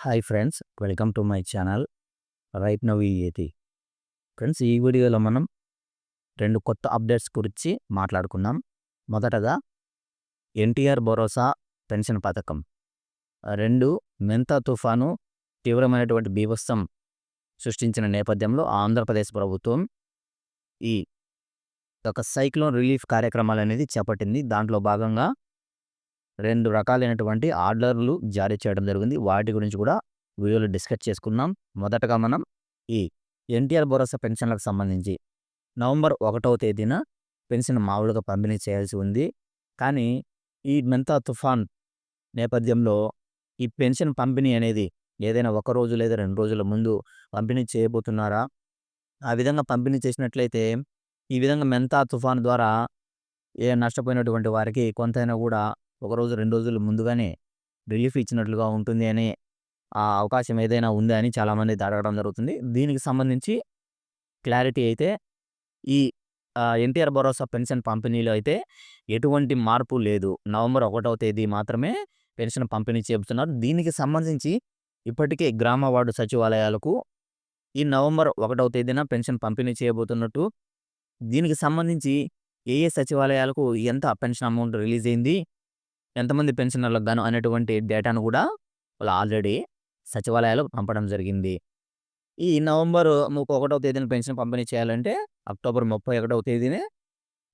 Hi friends, welcome to my channel right now EAT. Friends, ఈ వీడియోలో మనం 2 కొత్త అప్డేట్స్ గురించి మాట్లాడుకుందాం. మొదటగా ఎన్టీఆర్ భరోసా పెన్షన్ పథకం. 2 మెంతా తుఫాను తీవ్రమైనటువంటి బీభత్సం సృష్టించిన నేపథ్యంలో ఆంధ్రప్రదేశ్ ప్రభుత్వం ఈ ఒక సైక్లోన్ రిలీఫ్ కార్యక్రమాలనేది చేపట్టింది. దాంట్లో భాగంగా 2 రకాలైనటువంటి ఆర్డర్లు జారీ చేయడం జరిగింది. వాటి గురించి కూడా వీడియోలో డిస్కస్ చేసుకుందాం. మొదటగా మనం ఈ ఎన్టీఆర్ భరోసా పెన్షన్లకు సంబంధించి నవంబర్ 1వ తేదీన పెన్షన్ మామూలుగా పంపిణీ చేయాల్సి ఉంది. కానీ ఈ మెంతా తుఫాన్ నేపథ్యంలో ఈ పెన్షన్ పంపిణీ అనేది ఏదైనా 1 రోజు లేదా 2 రోజుల ముందు పంపిణీ చేయబోతున్నారా? ఆ విధంగా పంపిణీ చేసినట్లయితే ఈ విధంగా మెంతా తుఫాన్ ద్వారా నష్టపోయినటువంటి వారికి కొంతైనా కూడా 1 రోజు 2 రోజులు ముందుగానే రిలీఫ్ ఇచ్చినట్లుగా ఉంటుంది అని అవకాశం ఏదైనా ఉందా అని చాలామంది అడగడం జరుగుతుంది. దీనికి సంబంధించి క్లారిటీ అయితే ఈ ఎన్టీఆర్ భరోసా పెన్షన్ పంపిణీలో అయితే ఎటువంటి మార్పు లేదు. నవంబర్ 1వ తేదీ మాత్రమే పెన్షన్ పంపిణీ చేస్తున్నారు. దీనికి సంబంధించి ఇప్పటికే గ్రామ వార్డు సచివాలయాలకు ఈ నవంబర్ 1వ తేదీన పెన్షన్ పంపిణీ చేయబోతున్నట్టు, దీనికి సంబంధించి ఏ సచివాలయాలకు ఎంత పెన్షన్ అమౌంట్ రిలీజ్ అయింది, ఎంతమంది పెన్షనర్లకు గాను అనేటువంటి డేటాను కూడా వాళ్ళు ఆల్రెడీ సచివాలయాలకు పంపడం జరిగింది. ఈ నవంబర్ 1వ తేదీన పెన్షన్ పంపిణీ చేయాలంటే అక్టోబర్ 31వ తేదీనే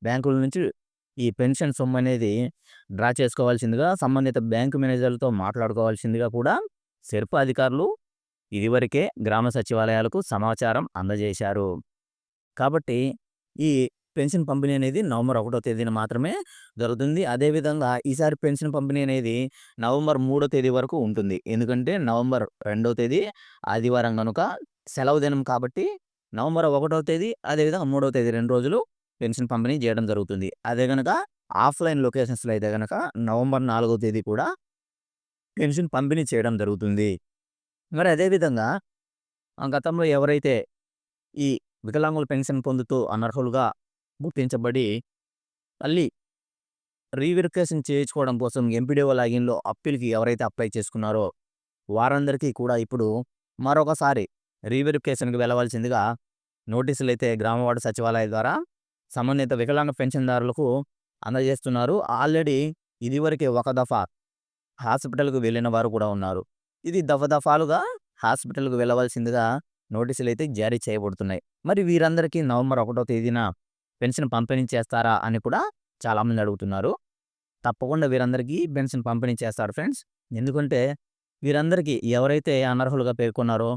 బ్యాంకుల నుంచి ఈ పెన్షన్ సొమ్ము అనేది డ్రా చేసుకోవాల్సిందిగా సంబంధిత బ్యాంకు మేనేజర్లతో మాట్లాడుకోవాల్సిందిగా కూడా సెర్ప్ అధికారులు ఇదివరకే గ్రామ సచివాలయాలకు సమాచారం అందజేశారు. కాబట్టి ఈ పెన్షన్ పంపిణీ అనేది నవంబర్ 1వ తేదీన మాత్రమే జరుగుతుంది. అదేవిధంగా ఈసారి పెన్షన్ పంపిణీ అనేది నవంబర్ 3వ తేదీ వరకు ఉంటుంది. ఎందుకంటే నవంబర్ 2వ తేదీ ఆదివారం కనుక సెలవు దినం కాబట్టి నవంబర్ 1వ తేదీ అదేవిధంగా 3వ తేదీ 2 రోజులు పెన్షన్ పంపిణీ చేయడం జరుగుతుంది. అదే కనుక ఆఫ్లైన్ లొకేషన్స్లో అయితే కనుక నవంబర్ 4వ తేదీ కూడా పెన్షన్ పంపిణీ చేయడం జరుగుతుంది. మరి అదేవిధంగా గతంలో ఎవరైతే ఈ వికలాంగుల పెన్షన్ పొందుతూ అనర్హులుగా గుర్తించబడి మళ్ళీ రీవెరిఫికేషన్ చేయించుకోవడం కోసం ఎంపీడీఓ లాగిన్లో అప్పీల్కి ఎవరైతే అప్లై చేసుకున్నారో వారందరికీ కూడా ఇప్పుడు మరొకసారి రీవెరిఫికేషన్కి వెళ్ళవలసిందిగా నోటీసులు అయితే గ్రామవార్డు సచివాలయం ద్వారా సంబంధిత వికలాంగ పెన్షన్దారులకు అందజేస్తున్నారు. ఆల్రెడీ ఇదివరకే ఒక దఫా హాస్పిటల్కు వెళ్ళిన వారు కూడా ఉన్నారు. ఇది దఫాలుగా హాస్పిటల్కు వెళ్ళవలసిందిగా నోటీసులు అయితే జారీ చేయబడుతున్నాయి. మరి వీరందరికీ నవంబర్ 1వ తేదీన పెన్షన్ పంపిణీ చేస్తారా అని కూడా చాలామంది అడుగుతున్నారు. తప్పకుండా వీరందరికీ పెన్షన్ పంపిణీ చేస్తారు ఫ్రెండ్స్. ఎందుకంటే వీరందరికీ ఎవరైతే అనర్హులుగా పేర్కొన్నారో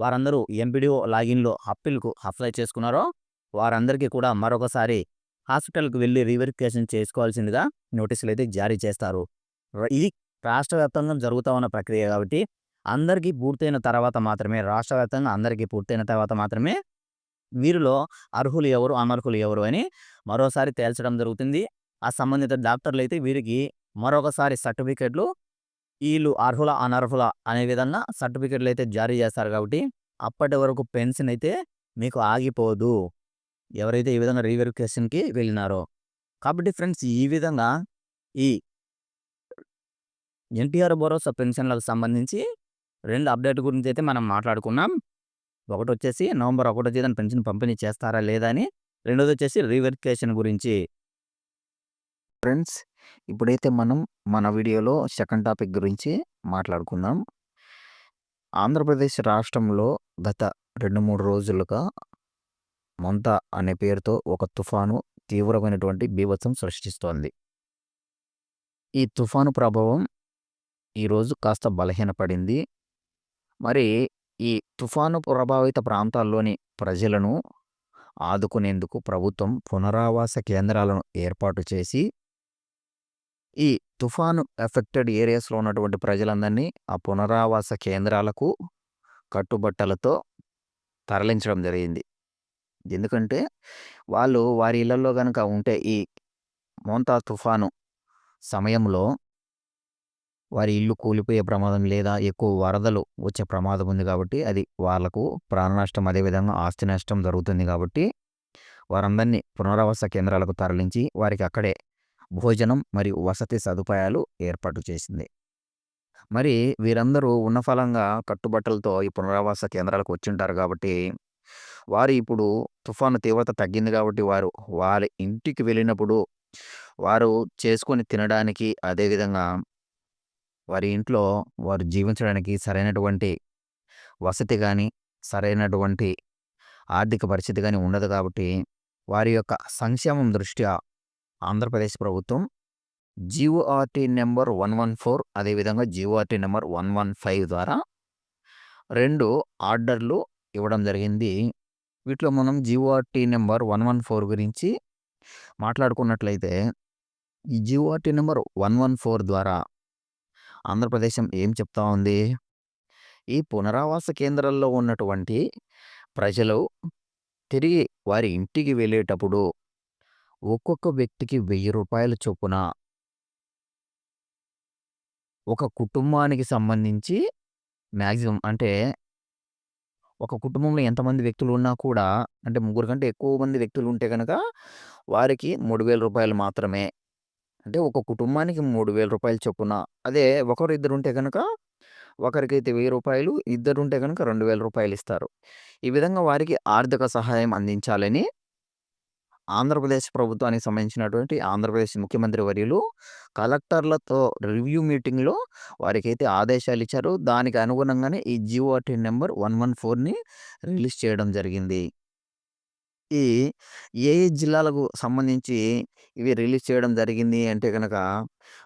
వారందరూ ఎంపీడీఓ లాగిన్లో అప్పీల్కు అప్లై చేసుకున్నారో వారందరికీ కూడా మరొకసారి హాస్పిటల్కి వెళ్ళి రీవెరిఫికేషన్ చేసుకోవాల్సిందిగా నోటీసులు అయితే జారీ చేస్తారు. ఇది రాష్ట్ర వ్యాప్తంగా జరుగుతూ ఉన్న ప్రక్రియ కాబట్టి అందరికీ పూర్తయిన తర్వాత మాత్రమే, రాష్ట్ర వ్యాప్తంగా అందరికీ పూర్తయిన తర్వాత మాత్రమే వీరిలో అర్హులు ఎవరు అనర్హులు ఎవరు అని మరోసారి తేల్చడం జరుగుతుంది. ఆ సంబంధిత డాక్టర్లు అయితే వీరికి మరొకసారి సర్టిఫికెట్లు వీళ్ళు అర్హుల అనర్హుల అనే విధంగా సర్టిఫికెట్లు అయితే జారీ చేస్తారు. కాబట్టి అప్పటి వరకు పెన్షన్ అయితే మీకు ఆగిపోదు ఎవరైతే ఈ విధంగా రీవెరిఫికేషన్కి వెళ్ళినారో. కాబట్టి ఫ్రెండ్స్, ఈ విధంగా ఈ ఎన్టీఆర్ భరోసా పెన్షన్లకు సంబంధించి 2 అప్డేట్ గురించి అయితే మనం మాట్లాడుకున్నాం. ఒకటి వచ్చేసి నవంబర్ 1వ తేదీన పెన్షన్ పంపిణీ చేస్తారా లేదా అని, రెండోది వచ్చేసి రీవెరిఫికేషన్ గురించి. ఫ్రెండ్స్, ఇప్పుడైతే మనం మన వీడియోలో సెకండ్ టాపిక్ గురించి మాట్లాడుకుందాం. ఆంధ్రప్రదేశ్ రాష్ట్రంలో గత 2-3 రోజులుగా మొంతా అనే పేరుతో ఒక తుఫాను తీవ్రమైనటువంటి బీభత్సం సృష్టిస్తోంది. ఈ తుఫాను ప్రభావం ఈరోజు కాస్త బలహీనపడింది. మరి ఈ తుఫాను ప్రభావిత ప్రాంతాల్లోని ప్రజలను ఆదుకునేందుకు ప్రభుత్వం పునరావాస కేంద్రాలను ఏర్పాటు చేసి ఈ తుఫాను ఎఫెక్టెడ్ ఏరియాస్లో ఉన్నటువంటి ప్రజలందరినీ ఆ పునరావాస కేంద్రాలకు కట్టుబట్టలతో తరలించడం జరిగింది. ఎందుకంటే వాళ్ళు వారి ఇళ్లలో కనుక ఉంటే ఈ మోంతా తుఫాను సమయంలో వారి ఇల్లు కూలిపోయే ప్రమాదం లేదా ఎక్కువ వరదలు వచ్చే ప్రమాదం ఉంది. కాబట్టి అది వాళ్ళకు ప్రాణ నష్టం, అదేవిధంగా ఆస్తి నష్టం జరుగుతుంది. కాబట్టి వారందరినీ పునరావాస కేంద్రాలకు తరలించి వారికి అక్కడే భోజనం మరియు వసతి సదుపాయాలు ఏర్పాటు చేసింది. మరి వీరందరూ ఉన్న ఫలంగా కట్టుబట్టలతో ఈ పునరావాస కేంద్రాలకు వచ్చుంటారు కాబట్టి, వారు ఇప్పుడు తుఫాను తీవ్రత తగ్గింది కాబట్టి వారి ఇంటికి వెళ్ళినప్పుడు వారు చేసుకొని తినడానికి, అదేవిధంగా వారి ఇంట్లో వారు జీవించడానికి సరైనటువంటి వసతి గాని, సరైనటువంటి ఆర్థిక పరిస్థితి గాని ఉండదు కాబట్టి, వారి యొక్క సంక్షేమం దృష్ట్యా ఆంధ్రప్రదేశ్ ప్రభుత్వం జీఓఆర్‌టీ నంబర్ 114 అదేవిధంగా జీఓఆర్‌టీ నంబర్ 115 ద్వారా 2 ఆర్డర్‌లు ఇవ్వడం జరిగింది. వీటిలో మనం జీఓఆర్‌టీ నంబర్ 114 గురించి మాట్లాడుకున్నట్లయితే, ఈ జీఓఆర్‌టీ నంబర్ 114 ద్వారా ఆంధ్రప్రదేశం ఏం చెప్తా ఉంది? ఈ పునరావాస కేంద్రాల్లో ఉన్నటువంటి ప్రజలు తిరిగి వారి ఇంటికి వెళ్ళేటప్పుడు ఒక్కొక్క వ్యక్తికి రూ. 1000 చొప్పున ఒక కుటుంబానికి సంబంధించి మాక్సిమం అంటే ఒక కుటుంబంలో ఎంతమంది వ్యక్తులున్నా కూడా అంటే ముగ్గురు కంటే ఎక్కువ మంది వ్యక్తులుంటే గనక వారికి రూ. 3000 మాత్రమే. అంటే ఒక కుటుంబానికి రూ. 3000 చొప్పున. అదే ఒకరు ఇద్దరుంటే గనక ఒకరికైతే రూ. 1000 ఇద్దరుంటే గనక రూ. 2000 ఇస్తారు. ఈ విధంగా వారికి ఆర్థిక సహాయం అందించాలని ఆంధ్రప్రదేశ్ ప్రభుత్వానికి సంబంధించినటువంటి ఆంధ్రప్రదేశ్ ముఖ్యమంత్రి వర్యులు కలెక్టర్లతో రివ్యూ మీటింగ్‌లో వారికైతే ఆదేశాలిచ్చారు. దానికి అనుగుణంగానే ఈ జీఓఆర్‌టీ నంబర్ 114ని రిలీజ్ చేయడం జరిగింది. ఈ ఏ ఏ జిల్లాలకు సంబంధించి ఇవి రిలీజ్ చేయడం జరిగింది అంటే గనక,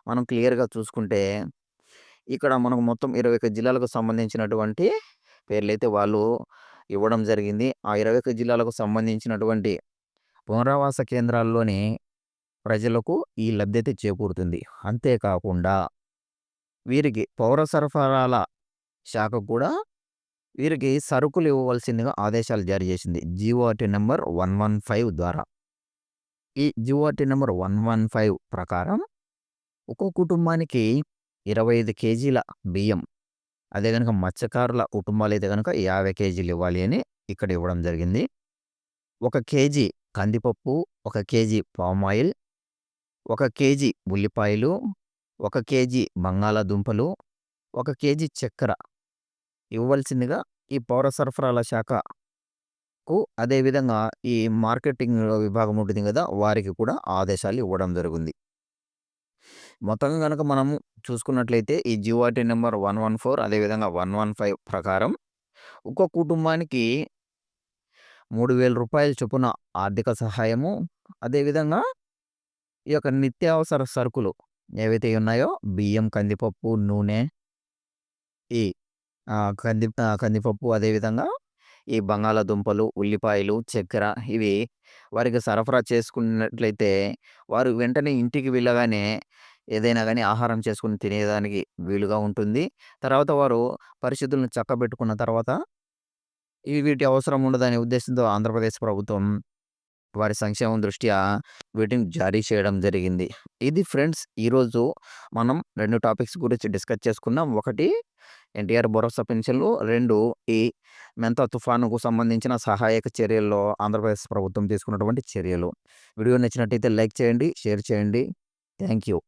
మనం క్లియర్‌గా చూసుకుంటే, ఇక్కడ మనకు మొత్తం 21 జిల్లాలకు సంబంధించినటువంటి పేర్లైతే వాళ్ళు ఇవ్వడం జరిగింది. ఆ 21 జిల్లాలకు సంబంధించినటువంటి పునరావాస కేంద్రాల్లోని ప్రజలకు ఈ లబ్ధైతే చేకూరుతుంది. అంతేకాకుండా వీరికి పౌర సరఫరాల శాఖ కూడా వీరికి సరుకులు ఇవ్వవలసిందిగా ఆదేశాలు జారీ చేసింది. జీఓఆర్‌టీ నంబర్ 115 ద్వారా. ఈ జీఓఆర్‌టీ నంబర్ 115 ప్రకారం ఒక్కో కుటుంబానికి 25 కేజీల బియ్యం, అదే గనక మత్స్యకారుల కుటుంబాలైతే గనక 50 కేజీలు ఇవ్వాలి అని ఇక్కడ ఇవ్వడం జరిగింది. 1 కేజీ కందిపప్పు, 1 కేజీ పామాయిల్, 1 కేజీ ఉల్లిపాయలు, 1 కేజీ బంగాళాదుంపలు, 1 కేజీ చక్కెర ఇవ్వవలసిందిగా ఈ పౌర సరఫరాల శాఖకు, అదేవిధంగా ఈ మార్కెటింగ్ విభాగం ఉంటుంది గదా! వారికి కూడా ఆదేశాలు ఇవ్వడం జరిగింది. మొత్తంగా గనక మనం చూసుకున్నట్లయితే ఈ జీఓఆర్‌టీ నంబర్ 114 అదేవిధంగా 115 ప్రకారం ఒక్కో కుటుంబానికి రూ. 3000 చొప్పున ఆర్థిక సహాయము, అదేవిధంగా ఈ యొక్క నిత్యావసర సరుకులు ఏవైతే ఉన్నాయో బియ్యం, కందిపప్పు, నూనె, ఈ కందిపప్పు అదేవిధంగా ఈ బంగాళాదుంపలు, ఉల్లిపాయలు, చక్కెర ఇవి వారికి సరఫరా చేసుకున్నట్లయితే వారు వెంటనే ఇంటికి వెళ్ళగానే ఏదైనా గాని ఆహారం చేసుకొని తినేదానికి వీలుగా ఉంటుంది. తర్వాత వారు పరిస్థితులను చక్కబెట్టుకున్న తర్వాత వీటి అవసరం ఉండదనే ఉద్దేశంతో ఆంధ్రప్రదేశ్ ప్రభుత్వం వారి సంక్షేమం దృష్ట్యా వీటిని జారీ చేయడం జరిగింది. ఇది ఫ్రెండ్స్ ఈరోజు మనం 2 టాపిక్స్ గురించి డిస్కస్ చేసుకున్నాం. ఒకటి ఎన్టీఆర్ భరోసా పెన్షన్‌లు, 2 ఈ మెంతా తుఫానుకు సంబంధించిన సహాయక చర్యల్లో ఆంధ్రప్రదేశ్ ప్రభుత్వం తీసుకున్నటువంటి చర్యలు. వీడియో నచ్చినట్టయితే లైక్ చేయండి, షేర్ చేయండి. Thank you.